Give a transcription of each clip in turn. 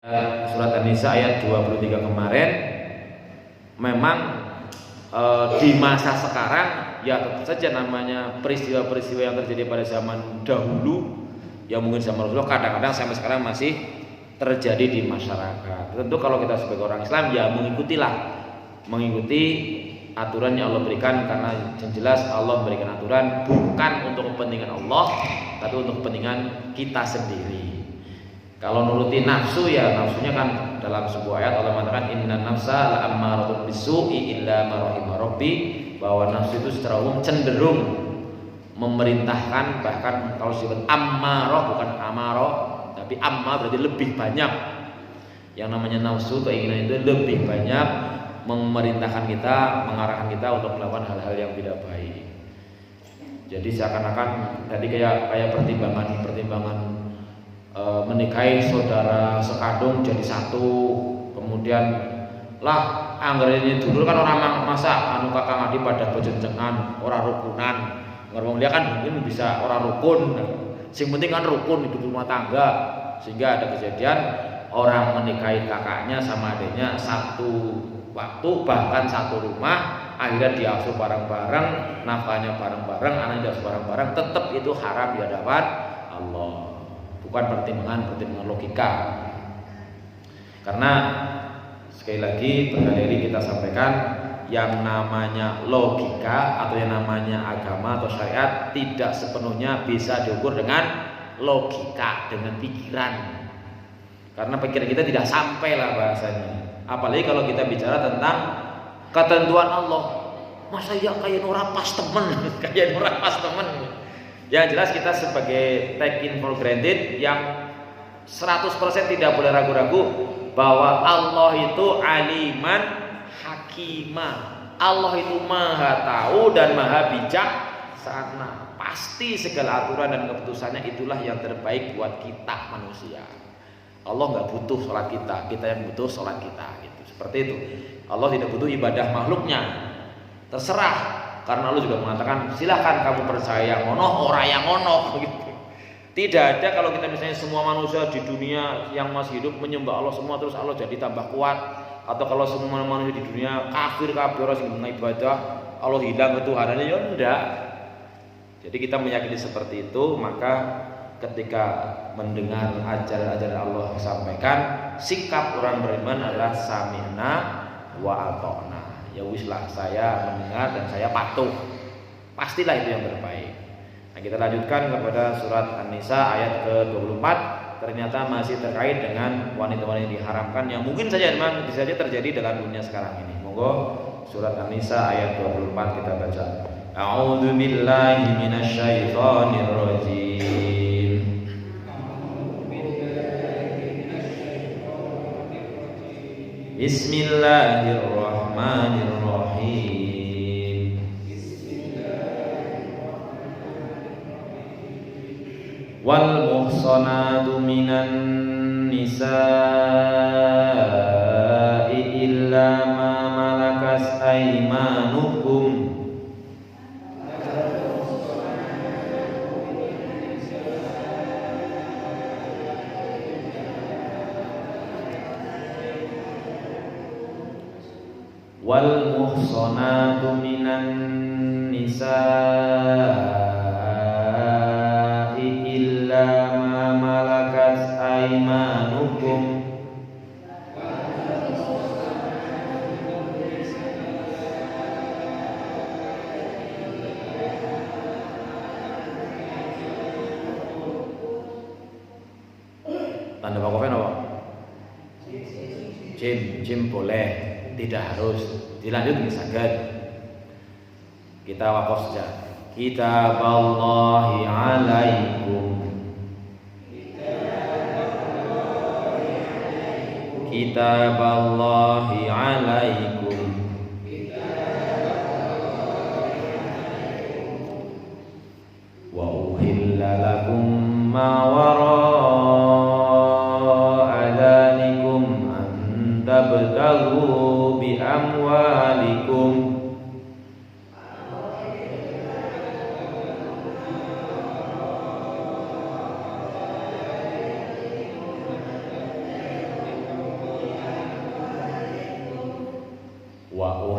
Surat An-Nisa ayat 23 kemarin memang di masa sekarang ya tentu saja namanya peristiwa-peristiwa yang terjadi pada zaman dahulu yang mungkin zaman Rasulullah kadang-kadang sampai sekarang masih terjadi di masyarakat. Tentu kalau kita sebagai orang Islam ya mengikuti aturan yang Allah berikan, karena yang jelas Allah memberikan aturan bukan untuk kepentingan Allah tapi untuk kepentingan kita sendiri. Kalau nuruti nafsu ya nafsunya kan dalam sebuah ayat Allah mengatakan innan nafsa la'ammaratun bisu'i illa ma rahima rabbi, bahwa nafsu itu secara umum cenderung memerintahkan, bahkan kalau disebut ammarah bukan amarah tapi amma berarti lebih banyak. Yang namanya nafsu, keinginan itu lebih banyak memerintahkan kita, mengarahkan kita untuk melakukan hal-hal yang tidak baik. Jadi seakan-akan tadi kayak pertimbangan menikahi saudara sekandung jadi satu, kemudian lah anggarannya dulu kan orang masa anu kakang adik pada bojenjengan orang rukunan, ngomong dia kan mungkin bisa orang rukun, sing penting kan rukun hidup rumah tangga, sehingga ada kejadian orang menikahi kakaknya sama adiknya satu waktu bahkan satu rumah, akhirnya diasuh bareng-bareng, nafkahnya bareng-bareng, anaknya diasuh bareng-bareng, tetap itu haram di hadapan Allah. Bukan pertimbangan logika. Karena sekali lagi berkali-kali kita sampaikan, yang namanya logika atau yang namanya agama atau syariat tidak sepenuhnya bisa diukur dengan logika, dengan pikiran. Karena pikiran kita tidak sampai lah bahasanya. Apalagi kalau kita bicara tentang ketentuan Allah. Masa ya kayak ora pas temen, kayak ora pas temen. Yang jelas kita sebagai take in for granted yang 100% tidak boleh ragu-ragu bahwa Allah itu aliman hakimah. Allah itu maha tahu dan maha bijaksana. Pasti segala aturan dan keputusannya itulah yang terbaik buat kita manusia. Allah nggak butuh sholat kita, kita yang butuh sholat kita. Gitu. Seperti itu. Allah tidak butuh ibadah makhluknya. Terserah. Karena Allah juga mengatakan silahkan kamu percaya yang ngono, orang yang ngono gitu. Tidak ada kalau kita misalnya semua manusia di dunia yang masih hidup menyembah Allah semua terus Allah jadi tambah kuat, atau kalau semua manusia di dunia kafir orang yang mengibadah Allah hilang ketuhanannya, ya enggak. Jadi kita meyakini seperti itu, maka ketika mendengar ajaran-ajaran Allah sampaikan, sikap orang beriman adalah sami'na wa ata'na. Ya wislah, saya mendengar dan saya patuh, pastilah itu yang terbaik. Nah, kita lanjutkan kepada surat An-Nisa ayat ke-24. Ternyata masih terkait dengan wanita-wanita yang diharamkan yang mungkin saja memang bisa saja terjadi dalam dunia sekarang ini. Monggo surat An-Nisa ayat 24 kita baca. A'udzu billahi minasyaitonir rajim. Bismillahirrahmanirrahim. Wal muhsanatu minan nisa'i illa ma malakas aymanukum. Wal muhsanatu minan nisa'i illa ma malakat aymanukum. Tanda wakafnya apa? Jim boleh, tidak harus dilanjut misalkan kita wakaf saja. Kitaballahi alaikum, kitaballahi alaikum, wa uhilla lakum ma wara'a dzalikum an tabtaghu bi amwalikum.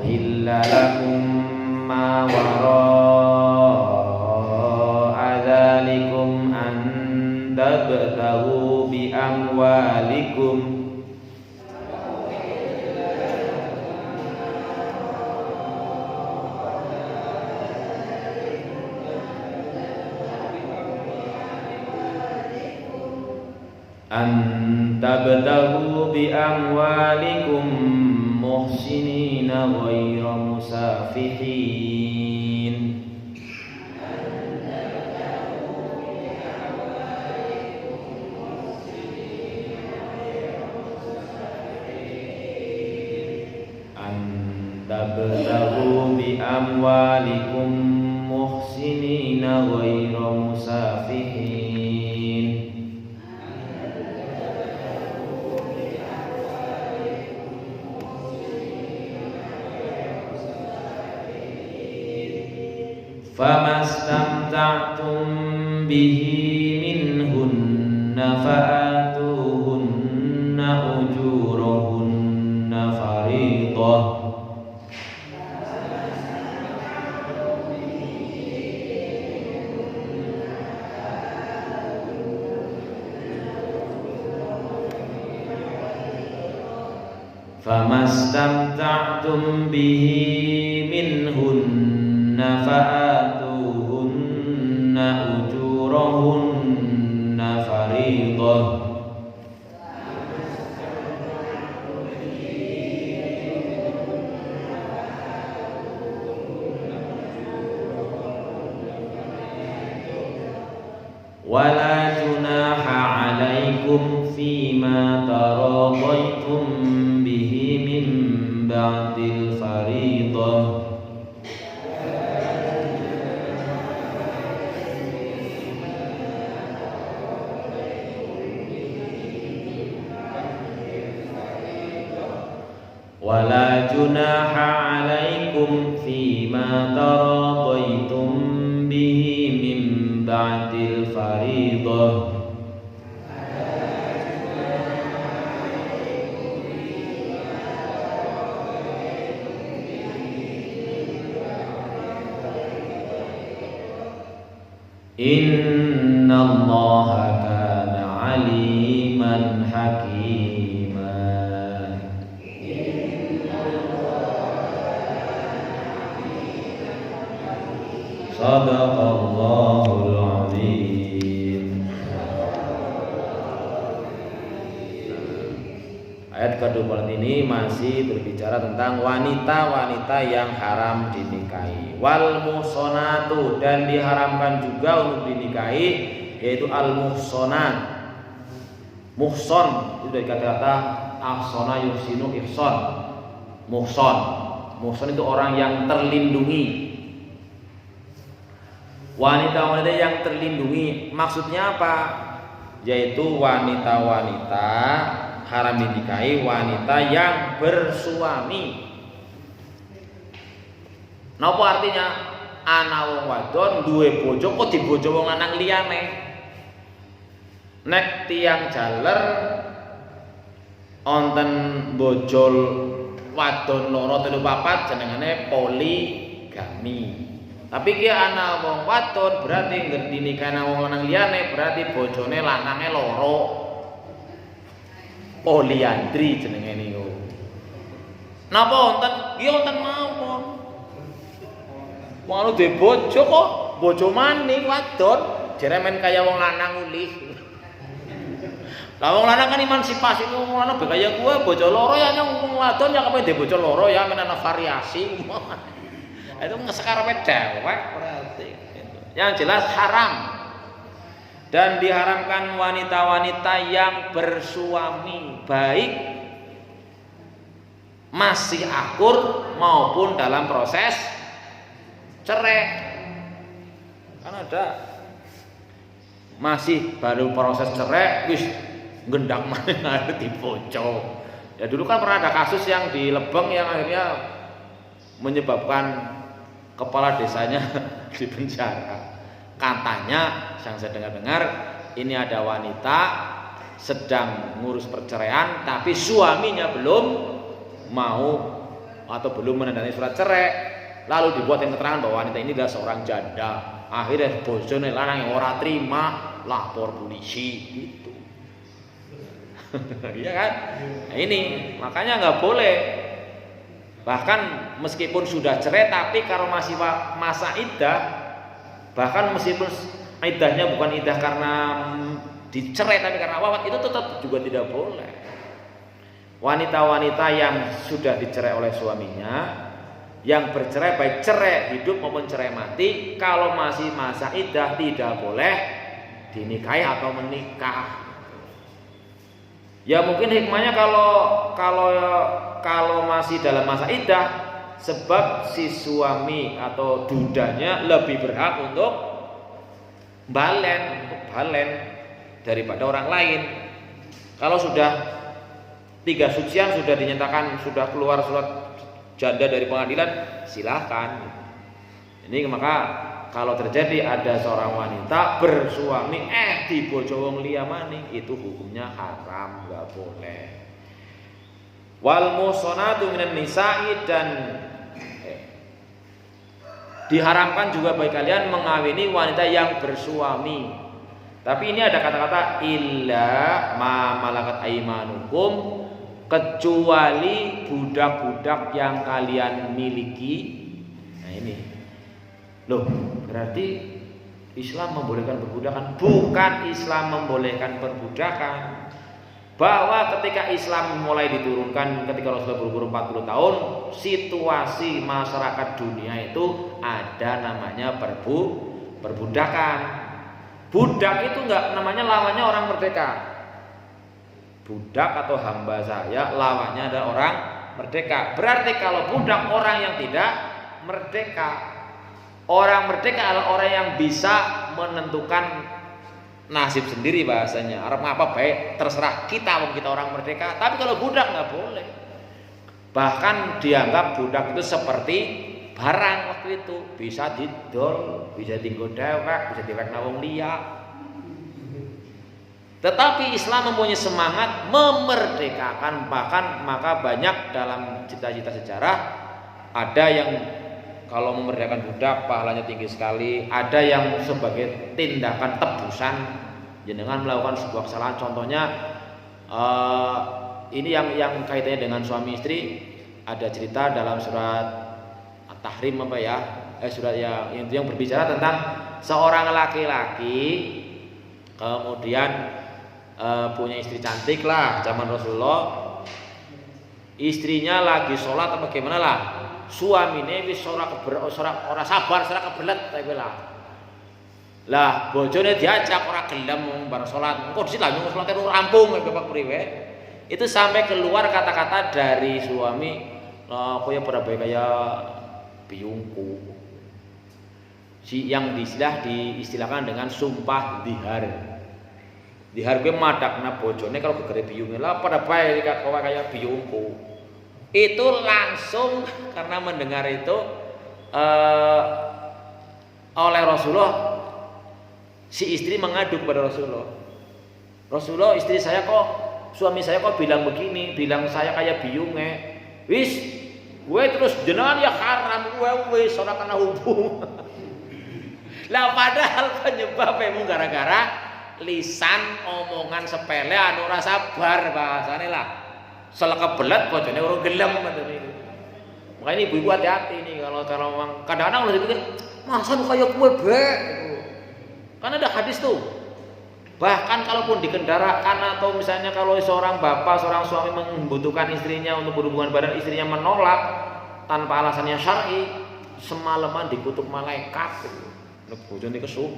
uhilla lakum ma wara'a dzalikum an tabtaghu bi amwalikum muhsinina ghayra musafihin. Tabtaghu bi amwalikum muhsinina ghayra musafihin. Famastamta'tum bihi minhunna fa'atuhunna ujurahunna fariidah. Famastamta'tum bihi minhunna fa'atuhunna ujurahunna fariidah. Wala junaha 'alaikum fima taradaitum bihi min ba'dil fariidah. Wala junaha 'alaikum fima taradaitum bihi min ba'dil fariidah. Innallaha kana 'aliman hakima. Shadaqallahul azim. Ayat ke-24 ini masih berbicara tentang wanita-wanita yang haram dinikahi. Wal muhsonatu, dan diharamkan juga untuk dinikahi, yaitu al muhsonat. Muhson itu dari kata-kata ahsana yuhsinu ihson. Muhson, muhson itu orang yang terlindungi. Wanita-wanita yang terlindungi maksudnya apa? Yaitu wanita-wanita haram dinikahi, wanita yang bersuami. Napa artinya? Ana wong wadon duwe bojo kok dibojo wong lanang liyane. Nek tiyang jaler onten bojol wadon loro telu papat jenengane poligami. Tapi ki ana wong wadon berarti ngerti nikah nang wong lanang liyane, berarti bojone lanange loro. Poliandri jenenge niku. Napa wonten? Nggih wonten mawon. Wong anu duwe bojo kok bojo maning wadon, jere men kaya wong lanang ulih. Lah wong lanang kan emansipasi, wong lanang be kaya kuwe bojo loro ya nyong wong wadon ya kepen bojo loro ya men ana variasi. Itu ngesekarepe dewek berarti. Yang jelas haram. Dan diharamkan wanita-wanita yang bersuami, baik masih akur maupun dalam proses cerai. Kan ada masih baru proses cerai wis gendang maneh dibojo. Ya dulu kan pernah ada kasus yang di Lebeng yang akhirnya menyebabkan kepala desanya dipenjara. Katanya yang saya dengar-dengar ini ada wanita sedang ngurus perceraian tapi suaminya belum mau atau belum menandatangani surat cerai, lalu dibuatkan keterangan bahwa wanita ini adalah seorang janda. Akhirnya bojone lanang yang ora terima, lapor polisi gitu. Iya kan? Nah, ini makanya nggak boleh. Bahkan meskipun sudah cerai tapi kalau masih masa iddah, bahkan meskipun iddahnya bukan iddah karena dicerai tapi karena wafat, itu tetap juga tidak boleh. Wanita-wanita yang sudah dicerai oleh suaminya, yang bercerai baik cerai hidup maupun cerai mati, kalau masih masa iddah tidak boleh dinikahi atau menikah. Ya mungkin hikmahnya kalau masih dalam masa iddah, sebab si suami atau dudanya lebih berhak untuk balen daripada orang lain. Kalau sudah 3 sucian sudah dinyatakan sudah keluar surat janda dari pengadilan, silahkan. Ini maka kalau terjadi ada seorang wanita bersuami dibojo wong liya maning, itu hukumnya haram, nggak boleh. Wal musonatu minan nisa'i, dan diharamkan juga bagi kalian mengawini wanita yang bersuami. Tapi ini ada kata-kata illa ma malakat aimanukum, kecuali budak-budak yang kalian miliki. Nah ini loh, berarti Islam membolehkan perbudakan? Bukan Islam membolehkan perbudakan. Bahwa ketika Islam mulai diturunkan ketika Rasulullah berumur 40 tahun, situasi masyarakat dunia itu ada namanya perbudakan. Budak itu enggak namanya lawannya orang merdeka. Budak atau hamba saya lawannya adalah orang merdeka. Berarti kalau budak orang yang tidak merdeka. Orang merdeka adalah orang yang bisa menentukan nasib sendiri bahasanya. Arep apa baik terserah kita, kita orang merdeka. Tapi kalau budak nggak boleh. Bahkan dianggap budak itu seperti barang waktu itu, bisa didol, bisa tinggal dewek, bisa diwekna wong liya. Tetapi Islam mempunyai semangat memerdekakan, bahkan maka banyak dalam cita-cita sejarah ada yang kalau memerdekakan budak pahalanya tinggi sekali, ada yang sebagai tindakan tebusan jenengan melakukan sebuah kesalahan. Contohnya ini yang kaitannya dengan suami istri, ada cerita dalam surat At-Tahrim apa ya? Surat yang berbicara tentang seorang laki-laki kemudian punya istri cantik lah zaman Rasulullah, istrinya lagi sholat atau bagaimana lah, suaminya wis ora sabar, ora kebelet ta kowe lah bojone diajak ora gelem bar sholat, engko dhisik lah nyung sholat rampung bapak priwe. Itu sampai keluar kata-kata dari suami, koyo pada bae kaya biungku, yang diistilahkan dengan sumpah dihar. Dihar kuwi madakna bojone kalau gegere biyunge lah pada bae kaya biungku. Itu langsung karena mendengar itu oleh Rasulullah, si istri mengadu kepada Rasulullah. Rasulullah, istri saya kok, suami saya kok bilang begini, bilang saya kayak biyunge. Wis, gue terus jenengan ya haram, gue wis ora kena hubung. Lah padahal penyebabnya gara-gara lisan omongan sepele anu ora sabar bahasane lah. Salah kebelet bojone ora gelem ngoten niku. Makanya ibu-ibu hati-hati nih kalau memang kadang-kadang udah dipikir, masa lu kayak kue bek gitu. Kan ada hadis tuh. Bahkan kalaupun di kendaraan atau misalnya kalau seorang bapak, seorang suami membutuhkan istrinya untuk berhubungan badan, istrinya menolak tanpa alasannya syar'i, semalaman dikutuk malaikat gitu. Nek bojone kesuk.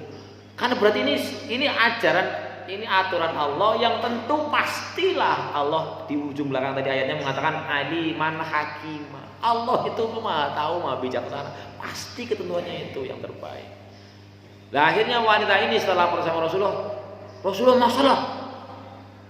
Karena berarti ini ajaran, ini aturan Allah yang tentu pastilah Allah di ujung belakang tadi ayatnya mengatakan aliman hakimah. Allah itu Maha tahu, Maha bijaksana. Pasti ketentuannya itu yang terbaik. Nah, akhirnya wanita ini setelah bersama Rasulullah masalah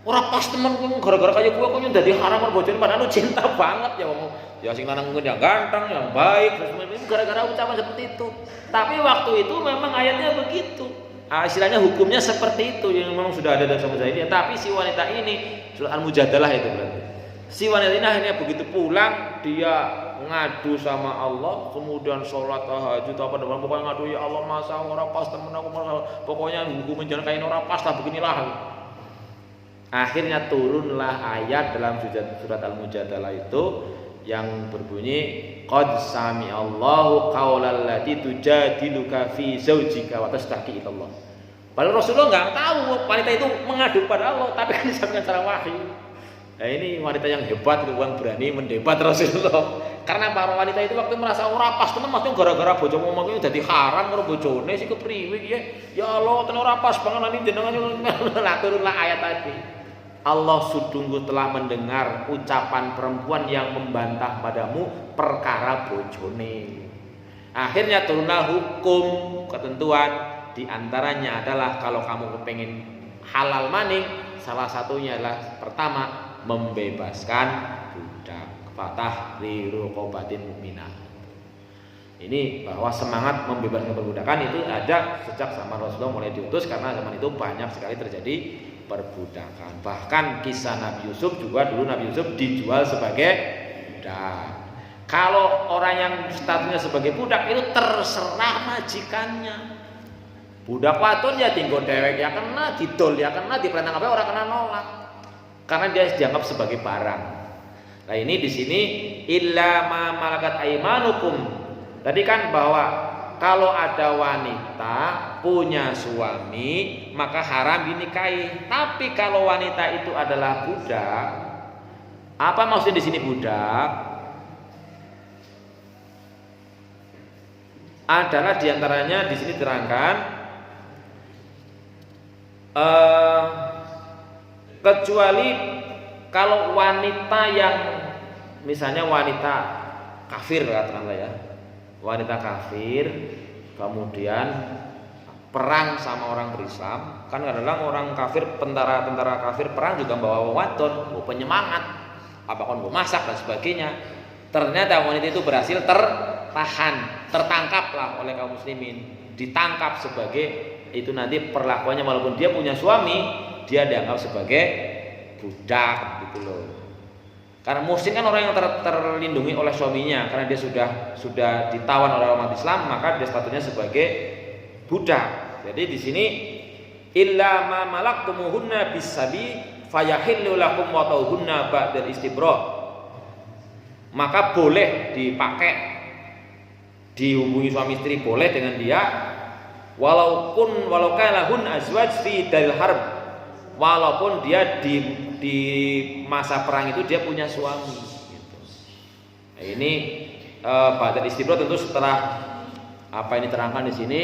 ora pas temen gara-gara kayak gue kok dadi haram bojone padahal lu cinta banget ya wong. Ya sing lanang mungkin yang ganteng, yang baik, gara-gara ucapan seperti itu. Tapi waktu itu memang ayatnya begitu. Istilahnya hukumnya seperti itu yang memang sudah ada dalam zaman jahiliyah. Tapi si wanita ini surat Al-Mujadalah itu berarti. Si wanita ini akhirnya begitu pulang dia ngadu sama Allah, kemudian sholat tahajud apa dan pokoknya ngadu, ya Allah masa ora pas temen aku masalah, pokoknya hukum jangan kain ora pas lah beginilah. Akhirnya turunlah ayat dalam surat Al-Mujadalah itu yang berbunyi qad sami'allahu qaulal lati tujadiluka fi zaujika wa tastaqi ilallah. Padahal Rasulullah nggak tahu wanita itu mengadu pada Allah, tapi kan disampaikan secara wahyu. Nah ini wanita yang hebat, yang berani mendebat Rasulullah. Karena para wanita itu waktu merasa ora pas temen maksudnya gara-gara bojo ngomong itu jadi haram karo bojone sih kepriwe ya. Ya Allah, tenan ora pas banget nanti jenengan turunlah ayat tadi. Allah sudunggu telah mendengar ucapan perempuan yang membantah padamu perkara bojone. Akhirnya turunlah hukum ketentuan, di antaranya adalah kalau kamu kepengen halal maning, salah satunya adalah pertama membebaskan budak, fatah liru qobatin mukminah. Ini bahwa semangat membebaskan perbudakan itu ada sejak zaman Rasulullah mulai diutus, karena zaman itu banyak sekali terjadi perbudakan. Bahkan kisah Nabi Yusuf juga, dulu Nabi Yusuf dijual sebagai budak. Kalau orang yang statusnya sebagai budak itu terserah majikannya. Budak wadon ya tinggal dewek ya kena, didol ya kena, diperintah apa orang kena nolak. Karena dia dianggap sebagai barang. Nah ini di sini illa ma malakat aimanukum. Tadi kan bahwa kalau ada wanita punya suami maka haram dinikahi. Tapi kalau wanita itu adalah budak, apa maksudnya di sini budak? Adalah diantaranya di sini terangkan kecuali kalau wanita yang misalnya wanita kafir katakanlah ya, wanita kafir kemudian perang sama orang berislam, kan kadang orang kafir, tentara kafir perang juga bawa wadon, bawa penyemangat, apakah bawa masak dan sebagainya. Ternyata wanita itu berhasil tertahan, tertangkaplah oleh kaum muslimin, ditangkap sebagai itu nanti perlakuannya walaupun dia punya suami, dia dianggap sebagai budak gitu loh. Karena muslim kan orang yang terlindungi oleh suaminya, karena dia sudah ditawan oleh umat Islam, maka dia statusnya sebagai budak. Jadi di sini illa ma malaktumuhunna bisabi fayahillu lakum wa tauhunna ba'dal istibra. Maka boleh dipakai, dihubungi suami istri boleh dengan dia, walau kana lahun azwaj fi dalil harb, walaupun dia di masa perang itu dia punya suami gitu. Nah, ini ba'dal istibra tentu setelah apa ini terangkan di sini,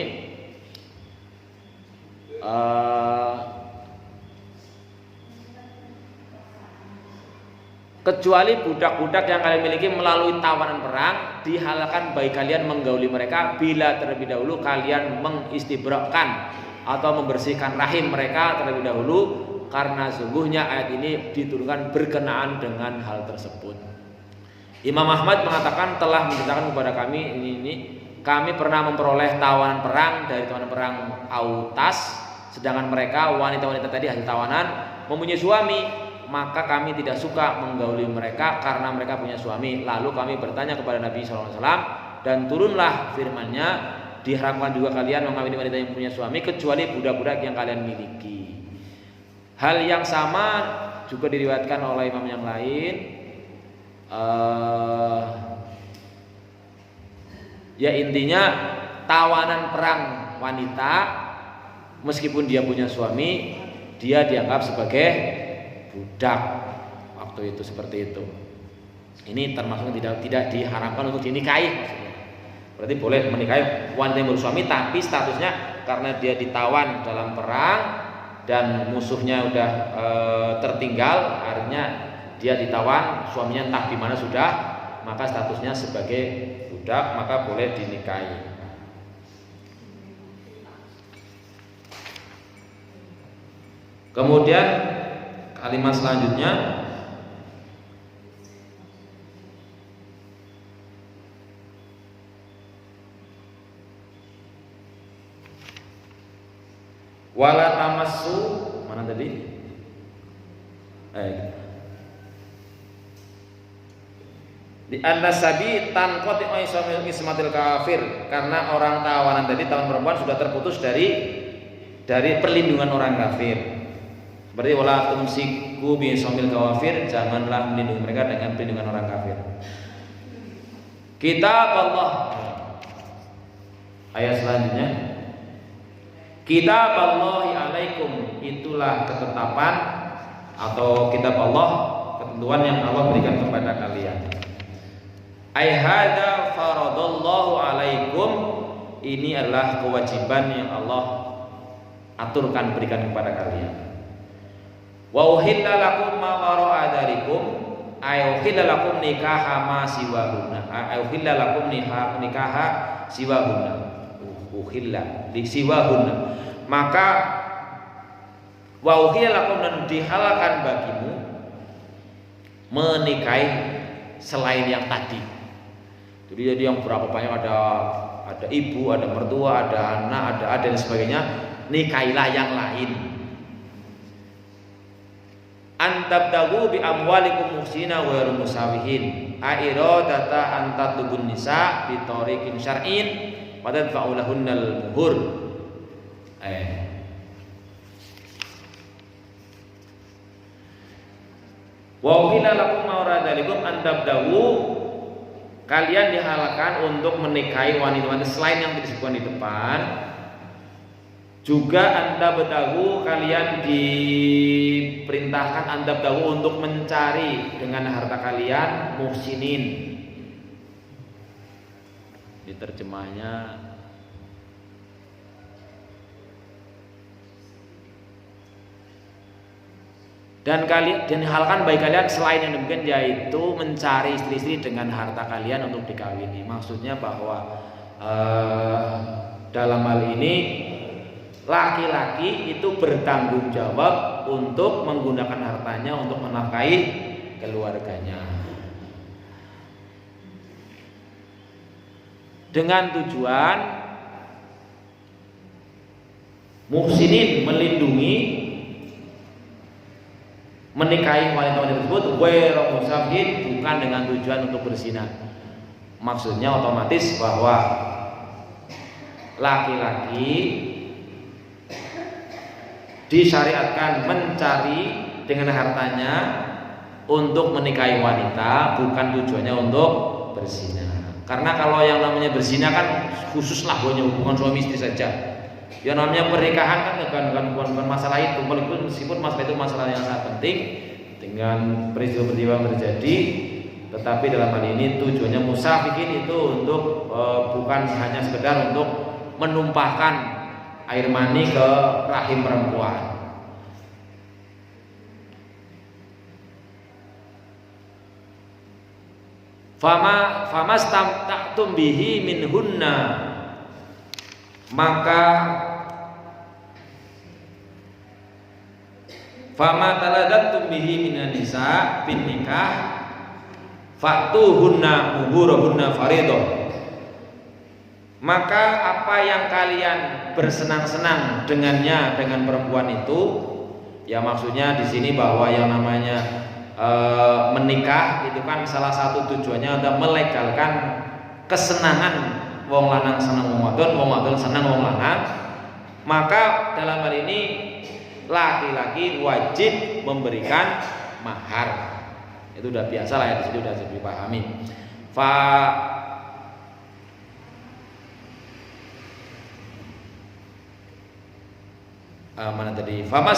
kecuali budak-budak yang kalian miliki melalui tawanan perang, dihalalkan bagi kalian menggauli mereka bila terlebih dahulu kalian mengistibra'kan atau membersihkan rahim mereka terlebih dahulu, karena sungguhnya ayat ini diturunkan berkenaan dengan hal tersebut. Imam Ahmad mengatakan telah menceritakan kepada kami kami pernah memperoleh tawanan perang dari tawanan perang Autas, sedangkan mereka wanita-wanita tadi hasil tawanan mempunyai suami, maka kami tidak suka menggauli mereka karena mereka punya suami. Lalu kami bertanya kepada Nabi SAW, dan turunlah firman-Nya, diharamkan juga kalian mengawini wanita yang punya suami kecuali budak-budak yang kalian miliki. Hal yang sama juga diriwayatkan oleh imam yang lain. Ya intinya tawanan perang wanita meskipun dia punya suami, dia dianggap sebagai budak waktu itu, seperti itu. Ini termasuk tidak diharamkan untuk dinikahi maksudnya. Berarti boleh menikahi wanita yang bersuami, tapi statusnya karena dia ditawan dalam perang dan musuhnya udah tertinggal, akhirnya dia ditawan, suaminya entah di mana sudah, maka statusnya sebagai budak, maka boleh dinikahi. Kemudian kalimat selanjutnya, wala tamassu, mana tadi? Di an-nasabi tanqati ismatil kafir, karena orang tawanan tadi tawanan perempuan sudah terputus dari perlindungan orang kafir. Berarti wala tumsiku bi ismatil kafir, janganlah melindungi mereka dengan perlindungan orang kafir. Kitab Allah. Ayat selanjutnya. Kitab Allahi alaikum, itulah ketetapan atau kitab Allah, ketentuan yang Allah berikan kepada kalian. Ai hada faradallahu alaikum, ini adalah kewajiban yang Allah aturkan berikan kepada kalian. Wa uhilla lakum ma wara'a dzalikum, ay uhilla lakum nikaha ma siwahunna, ay uhilla lakum nikaha siwahunna, uhilla li siwahunna, maka wa uhilla lakum, dan dihalalkan bagimu menikahi selain yang tadi. Jadi yang berapa banyak, ada ibu, ada mertua, ada anak, ada adik dan sebagainya, nikahilah yang lain. Antabdagu bi amwalikum muhsina wa musawihin, airadata antatubun nisa bi tariqin syar'in wa tadfa'u lahunnal muhur. Wa uhilla lakum ma waradalikum antabdagu, kalian dihalalkan untuk menikahi wanita-wanita selain yang disebutkan di depan. Juga anda betahu, kalian diperintahkan anda betahu untuk mencari dengan harta kalian muhsinin. Diterjemahnya dan dihalalkan bagi kalian selain yang demikian, yaitu mencari istri-istri dengan harta kalian untuk dikawini. Maksudnya bahwa dalam hal ini laki-laki itu bertanggung jawab untuk menggunakan hartanya untuk menafkahi keluarganya, dengan tujuan muhsinin, melindungi, menikahi wanita-wanita tersebut, ghairu musafhin, bukan dengan tujuan untuk berzina. Maksudnya otomatis bahwa laki-laki disyariatkan mencari dengan hartanya untuk menikahi wanita, bukan tujuannya untuk berzina. Karena kalau yang namanya berzina kan khususlah hubungan suami istri saja. Yang namanya pernikahan kan bukan masalah itu, meskipun masalah itu masalah yang sangat penting dengan peristiwa-peristiwa yang terjadi, tetapi dalam hal ini tujuannya musafikin itu untuk bukan hanya sekedar untuk menumpahkan air mani ke rahim perempuan. Fama stamta'tum bihi minhunna, maka fama taladzattum bihi minan nisa bin nikah fa'tuhunna muhurahunna faridah, maka apa yang kalian bersenang-senang dengannya, dengan perempuan itu, ya maksudnya di sini bahwa yang namanya menikah itu kan salah satu tujuannya adalah melegalkan kesenangan wong lanang senang wong wadon, wong wadon senang wong lanang. Maka dalam hal ini laki-laki wajib memberikan mahar. Itu udah biasa lah ya, di sini udah dipahami. Mana tadi? Fama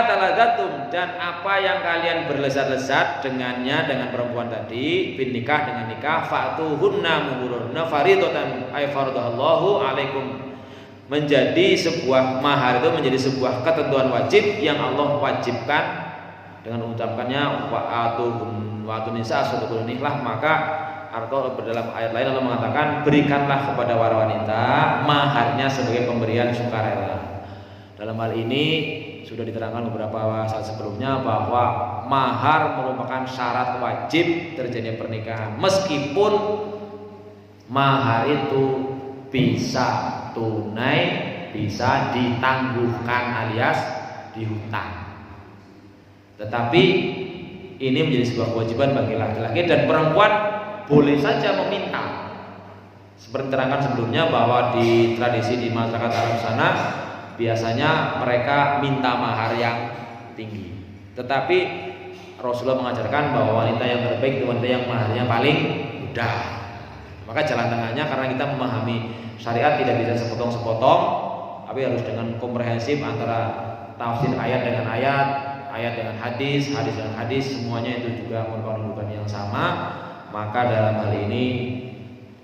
taladatum, dan apa yang kalian berlezat-lezat dengannya, dengan perempuan tadi, bin nikah, dengan nikah, fa'tuhunna muhurunna faridatan, ay faradallahu alaikum, menjadi sebuah mahar, itu menjadi sebuah ketentuan wajib yang Allah wajibkan dengan mengucapkannya wa'atun nisa sadaqun nikah. Maka atau dalam ayat lain Allah mengatakan, berikanlah kepada para wanita maharnya sebagai pemberian sukarela. Dalam hal ini sudah diterangkan beberapa saat sebelumnya bahwa mahar merupakan syarat wajib terjadinya pernikahan, meskipun mahar itu bisa tunai, bisa ditangguhkan alias dihutang. Tetapi ini menjadi sebuah kewajiban bagi laki-laki, dan perempuan boleh saja meminta. Seperti terangkan sebelumnya bahwa di tradisi di masyarakat Arab sana biasanya mereka minta mahar yang tinggi. Tetapi Rasulullah mengajarkan bahwa wanita yang terbaik itu wanita yang maharnya paling mudah. Maka jalan tengahnya, karena kita memahami syariat tidak bisa sepotong-sepotong, tapi harus dengan komprehensif antara tafsir ayat dengan ayat, ayat dengan hadis, hadis dengan hadis, semuanya itu juga merupakan rujukan yang sama. Maka dalam hal ini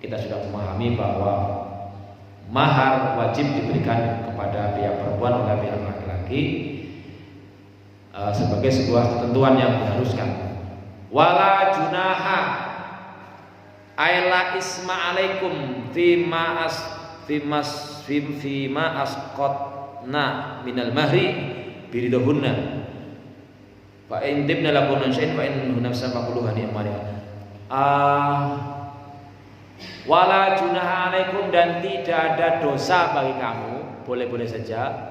kita sudah memahami bahwa mahar wajib diberikan kepada pihak perempuan oleh pihak laki-laki sebagai sebuah ketentuan yang diharuskan. Wala junaha aila isma alaikum fima asqatna minal mahri biridahunna fa in tibna lakum syai'an fa in nafsan faquluha ni amaliha. Wala junaha alaikum, dan tidak ada dosa bagi kamu, boleh-boleh saja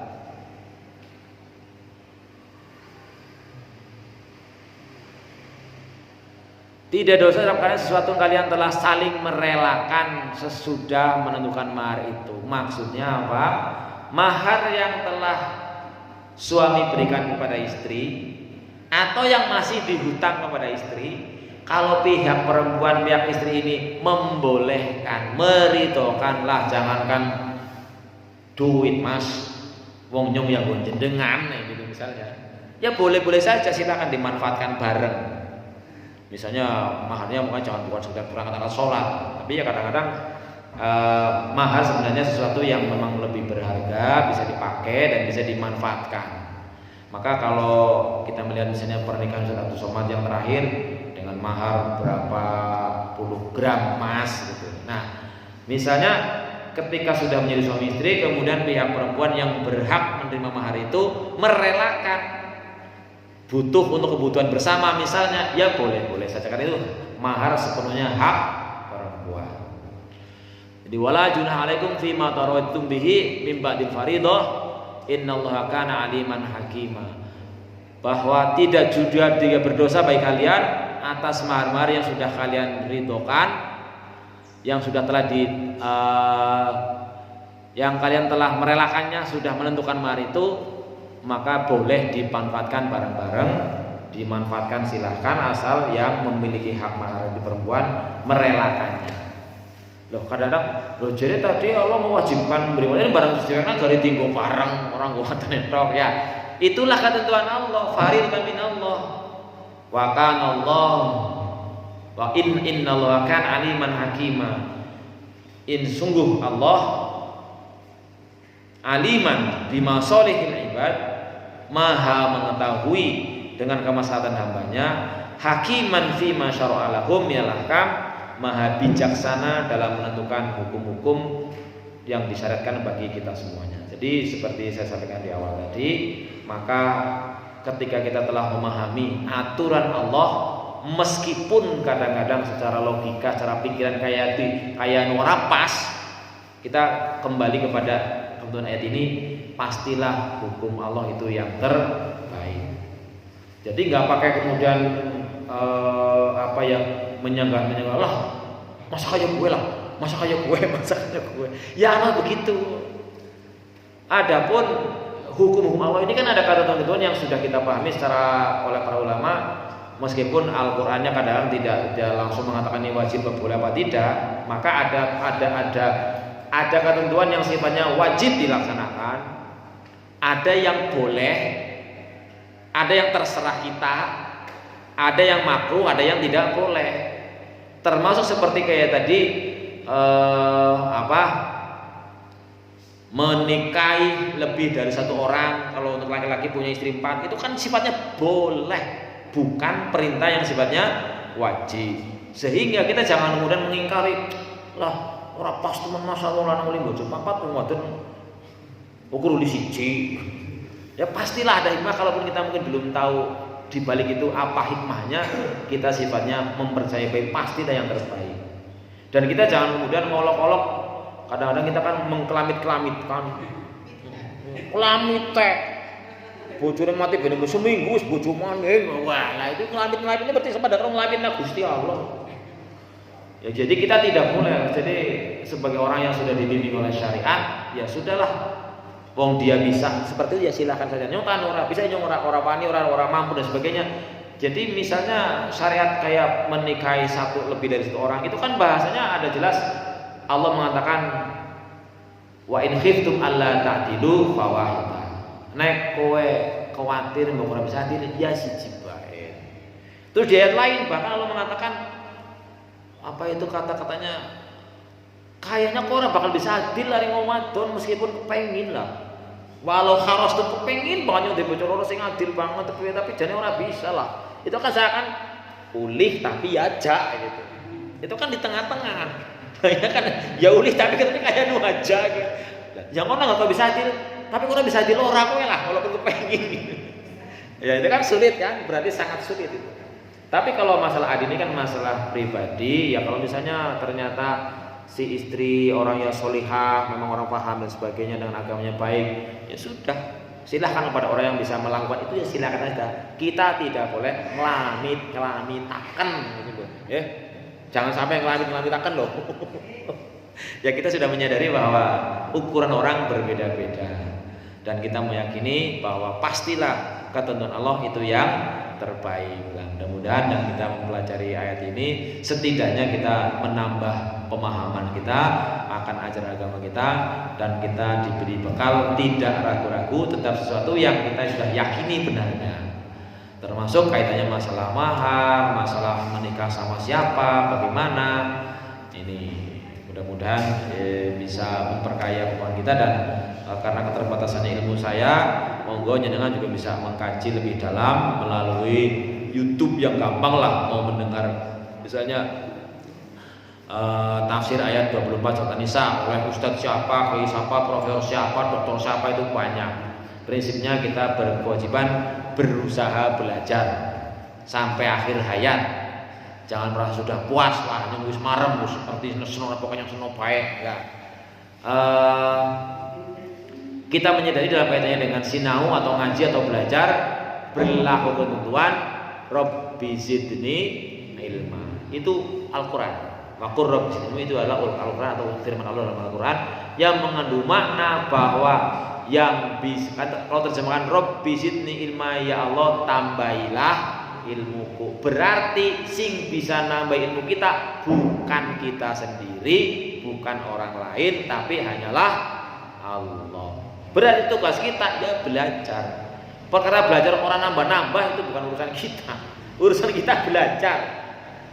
tidak dosa dalam kalian sesuatu yang kalian telah saling merelakan sesudah menentukan mahar itu. Maksudnya apa? Mahar yang telah suami berikan kepada istri atau yang masih dihutang kepada istri, kalau pihak perempuan, pihak istri ini membolehkan, meridhokanlah, jangankan duit mas, wong nyong yang jendengan gitu misalnya, ya boleh-boleh saja, silakan dimanfaatkan bareng. Misalnya maharnya bukan sekedar perangkat sholat, tapi ya kadang-kadang mahar sebenarnya sesuatu yang memang lebih berharga, bisa dipakai dan bisa dimanfaatkan. Maka kalau kita melihat misalnya pernikahan Ustaz Abdul Somad yang terakhir dengan mahar berapa puluh gram emas gitu. Nah, misalnya ketika sudah menjadi suami istri, kemudian pihak perempuan yang berhak menerima mahar itu merelakan butuh untuk kebutuhan bersama misalnya, ya boleh-boleh saja, karena itu mahar sepenuhnya hak perempuan. Jadi wala junah alaikum fima taradtum bihi mim ba'dil fariidhah innallaha kana aliman hakima. Bahwa tidak juga berdosa bagi kalian atas mahar-mahar yang sudah kalian ridhokan, yang sudah telah yang kalian telah merelakannya, sudah menentukan mahar itu, maka boleh dimanfaatkan bareng-bareng, dimanfaatkan silahkan, asal yang memiliki hak mahar di perempuan merelakannya. Loh kadang-kadang, loh jadi tadi Allah mewajibkan memberi mahar, barang sejarahnya dari tinggal barang orang gua tenetok ya. Itulah ketentuan Allah, fariidatan min Allah. Wa kana Allah wa innallaha kana aliman hakima. Sungguh Allah aliman bima sholihil ibad, maha mengetahui dengan kemaslahatan hambanya, hakiman fima syara'a lahum yal ahkam, maha bijaksana dalam menentukan hukum-hukum yang disyariatkan bagi kita semuanya. Jadi seperti saya sampaikan di awal tadi, maka ketika kita telah memahami aturan Allah, meskipun kadang-kadang secara logika, secara pikiran kayak ora pas, kita kembali kepada ketentuan ayat ini, pastilah hukum Allah itu yang terbaik. Jadi nggak pakai kemudian menyanggah lah, masa kayak gue lah, masa kayak gue, ya lah begitu. Adapun hukum-hukum Allah ini kan ada ketentuan yang sudah kita pahami secara oleh para ulama, meskipun Al-Qur'annya kadang tidak langsung mengatakan ini wajib boleh apa tidak, maka ada ketentuan yang sifatnya wajib dilaksanakan, ada yang boleh, ada yang terserah kita, ada yang makruh, ada yang tidak boleh. Termasuk seperti kayak tadi menikahi lebih dari satu orang. Kalau untuk laki-laki punya istri 4, itu kan sifatnya boleh, bukan perintah yang sifatnya wajib. Sehingga kita jangan kemudian mengingkari, lah ora pas temen masa wong lanang mling bojo 4 ngoten ukur di siji. Ya pastilah ada hikmah, kalaupun kita mungkin belum tahu di balik itu apa hikmahnya, kita sifatnya mempercayai baik, pasti ada yang terbaik. Dan kita jangan kemudian ngolok-olok. Kadang-kadang kita kan mengkelamit-kelamit kan, kelamit teh bojone mati ben seminggu wis bojo maneh. Wah, lah itu ngelamit-ngelamitnya berarti sepadha karo ngelamitna Gusti Allah. Ya jadi kita tidak boleh. Jadi sebagai orang yang sudah dibimbing oleh syariat, ya sudahlah. Wong dia bisa seperti itu ya silakan saja. Nyontan ora bisa ora wani, ora mampu dan sebagainya. Jadi misalnya syariat kayak menikahi satu lebih dari satu orang itu kan bahasanya ada jelas Allah mengatakan wa in khiftum alla ta'dilu fawahidah. Nek kowe khawatir mbok ora bisa adil ya siji bae. Terus di ayat lain bahkan Allah mengatakan apa itu kata-katanya kayaknya kok orang bakal bisa adil lari ngomadon meskipun kepengin lah. Walau kharos tuh kepengin banget nyundi bocor orang sing adil banget tapi jane ora bisa lah. Itu kan seakan ulih tapi aja gitu. Itu kan di tengah-tengah. Ya kan ya ulih tapi kayak nu aja gitu. Yang orang enggak bisa adil, tapi kok bisa adil ora kowe lah walaupun kepengin. Ya itu kan sulit kan, berarti sangat sulit itu. Tapi kalau masalah adil ini kan masalah pribadi, ya kalau misalnya ternyata si istri orang yang solihah, memang orang paham dan sebagainya dengan agamanya baik, ya sudah, silahkan kepada orang yang bisa melakukan itu ya silahkan aja. Kita tidak boleh ngelamitaken gitu, jangan sampai ngelamitaken loh. Ya kita sudah menyadari bahwa ukuran orang berbeda-beda dan kita meyakini bahwa pastilah ketentuan Allah itu yang terbaik. Mudah-mudahan dan kita mempelajari ayat ini setidaknya kita menambah pemahaman kita akan ajaran agama kita dan kita diberi bekal tidak ragu-ragu tetap sesuatu yang kita sudah yakini benarnya, termasuk kaitannya masalah mahar, masalah menikah sama siapa, bagaimana. Ini mudah-mudahan bisa memperkaya pemahaman kita dan karena keterbatasannya ilmu saya, monggo jenengan juga bisa mengkaji lebih dalam melalui YouTube yang gampang lah mau mendengar misalnya tafsir ayat 24 surat An-Nisa oleh ustadz siapa, kiai siapa, profesor siapa, dokter siapa itu banyak. Prinsipnya kita berkewajiban berusaha belajar sampai akhir hayat. Jangan merasa sudah puas lah wis marem wis seperti seno pokoknya seno bae enggak. Kita menyadari dalam kaitannya dengan sinau atau ngaji atau belajar berlaku ketentuan Rabbi zidni ilma. Itu Al-Qur'an. Waqur Rabbi zidni itu adalah Al-Qur'an atau firman Allah dalam Al-Qur'an yang mengandung makna bahwa yang bisa kalau terjemahkan Rabbi zidni ilma ya Allah tambahilah ilmuku. Berarti sing bisa nambah ilmu kita bukan kita sendiri, bukan orang lain, tapi hanyalah Allah. Berarti tugas kita ya belajar. Perkara belajar orang nambah-nambah itu bukan urusan kita. Urusan kita belajar.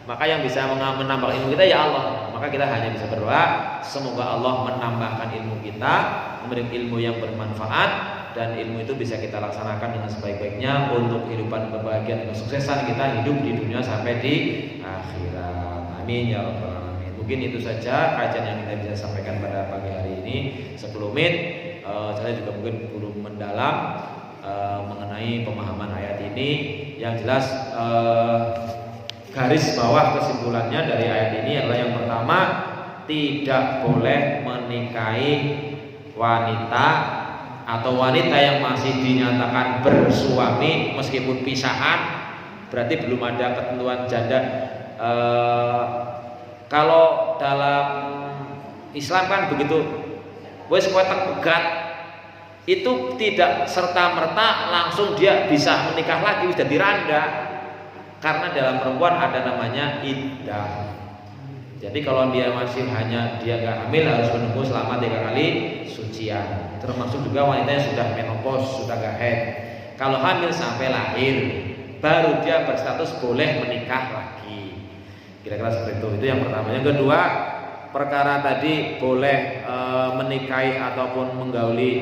Maka yang bisa menambah ilmu kita ya Allah. Maka kita hanya bisa berdoa semoga Allah menambahkan ilmu kita, memberi ilmu yang bermanfaat dan ilmu itu bisa kita laksanakan dengan sebaik-baiknya untuk kehidupan kebahagiaan dan kesuksesan kita hidup di dunia sampai di akhirat. Amin ya rabbal alamin. Mungkin itu saja kajian yang kita bisa sampaikan pada pagi hari ini. Sebelum saya juga mungkin belum mendalam mengenai pemahaman ayat ini. Yang jelas garis bawah kesimpulannya dari ayat ini adalah yang pertama, tidak boleh menikahi wanita atau wanita yang masih dinyatakan bersuami meskipun pisahan, berarti belum ada ketentuan janda. Kalau dalam Islam kan begitu, wes kuatang pegat itu tidak serta merta langsung dia bisa menikah lagi sudah diranda, karena dalam perempuan ada namanya iddah. Jadi kalau dia masih hanya dia nggak hamil harus menunggu selama 3 kali sucian. Termasuk juga wanita yang sudah menopause, sudah nggak haid. Kalau hamil sampai lahir baru dia berstatus boleh menikah lagi. Kira-kira seperti itu. Itu yang pertama. Yang kedua, perkara tadi boleh menikahi ataupun menggauli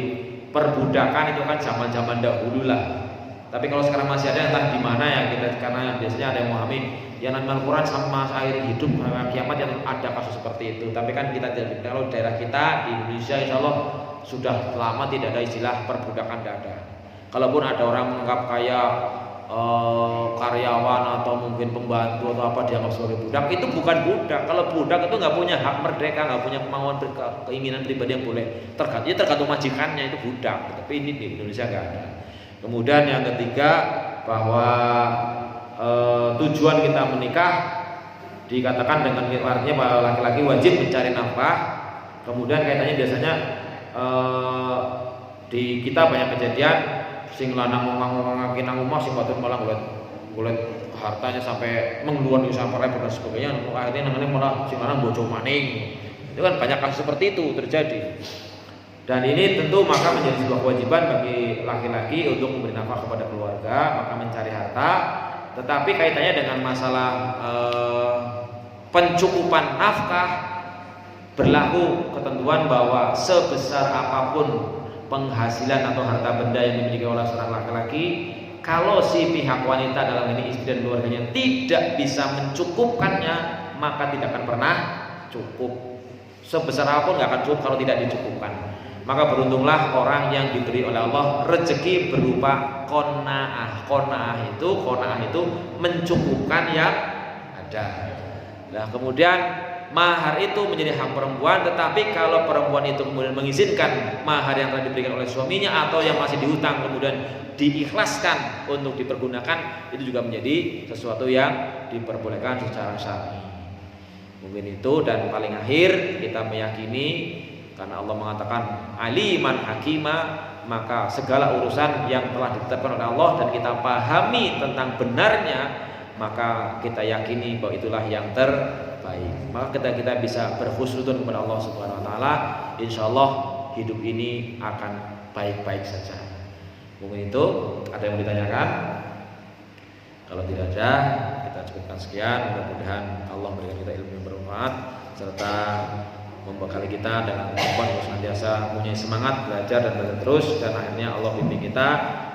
perbudakan itu kan zaman-zaman dahulu lah. Tapi kalau sekarang masih ada entah di mana ya kita, karena biasanya ada yang memahami yang namanya Al-Quran sama akhir hidup kiamat yang ada kasus seperti itu. Tapi kan kita kalau daerah kita di Indonesia insya Allah sudah lama tidak ada istilah perbudakan, tidak ada. Kalaupun ada orang menganggap kayak karyawan atau mungkin pembantu atau apa dianggap sebagai budak, itu bukan budak. Kalau budak itu nggak punya hak merdeka, nggak punya kemauan keinginan pribadi yang boleh tergantung majikannya, itu budak. Tapi ini di Indonesia nggak ada. Kemudian yang ketiga, bahwa tujuan kita menikah dikatakan dengan artinya bahwa laki-laki wajib mencari nafkah. Kemudian kaitannya biasanya di kita banyak kejadian sing lanang ngomong kinang omah sing wadon malah golek hartanya sampai mengeluarkan sampai repot dan sebagainya. Akhirnya namanya malah sing lanang bojo maning. Itu kan banyak kasus seperti itu terjadi. Dan ini tentu maka menjadi sebuah kewajiban bagi laki-laki untuk memberi nafkah kepada keluarga, maka mencari harta. Tetapi kaitannya dengan masalah pencukupan nafkah, berlaku ketentuan bahwa sebesar apapun penghasilan atau harta benda yang dimiliki oleh seorang laki-laki, kalau si pihak wanita dalam ini istri dan keluarganya tidak bisa mencukupkannya, maka tidak akan pernah cukup. Sebesar apapun nggak akan cukup kalau tidak dicukupkan. Maka beruntunglah orang yang diberi oleh Allah rezeki berupa qanaah. Qanaah itu mencukupkan yang ada. Nah, kemudian mahar itu menjadi hak perempuan, tetapi kalau perempuan itu kemudian mengizinkan mahar yang telah diberikan oleh suaminya atau yang masih dihutang kemudian diikhlaskan untuk dipergunakan, itu juga menjadi sesuatu yang diperbolehkan secara syar'i. Mungkin itu, dan paling akhir kita meyakini karena Allah mengatakan aliman hakima, maka segala urusan yang telah ditetapkan oleh Allah dan kita pahami tentang benarnya, maka kita yakini bahwa itulah yang terbaik. Maka kita bisa berhusnuzon kepada Allah Subhanahu wa taala, insyaallah hidup ini akan baik-baik saja. Mungkin itu, ada yang mau ditanyakan? Kalau tidak ada, kita cukupkan sekian. Mudah-mudahan Allah memberikan kita ilmu yang bermanfaat serta membekali kita dengan kemampuan untuk senantiasa mempunyai semangat belajar dan belajar terus, dan akhirnya Allah bimbing kita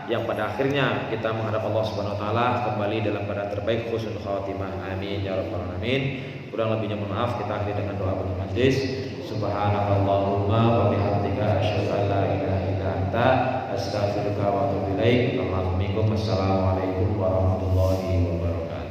yang pada akhirnya kita menghadap Allah Subhanahu wa taala kembali dalam keadaan terbaik, husnul khatimah. Amin ya rabbal alamin. Kurang lebihnya mohon maaf, kita akhiri dengan doa penutup majelis. Subhanakallahumma wa bihamdika asyhadu an la ilaha illa anta astaghfiruka wa atubu ilaik. Assalamualaikum warahmatullahi wabarakatuh.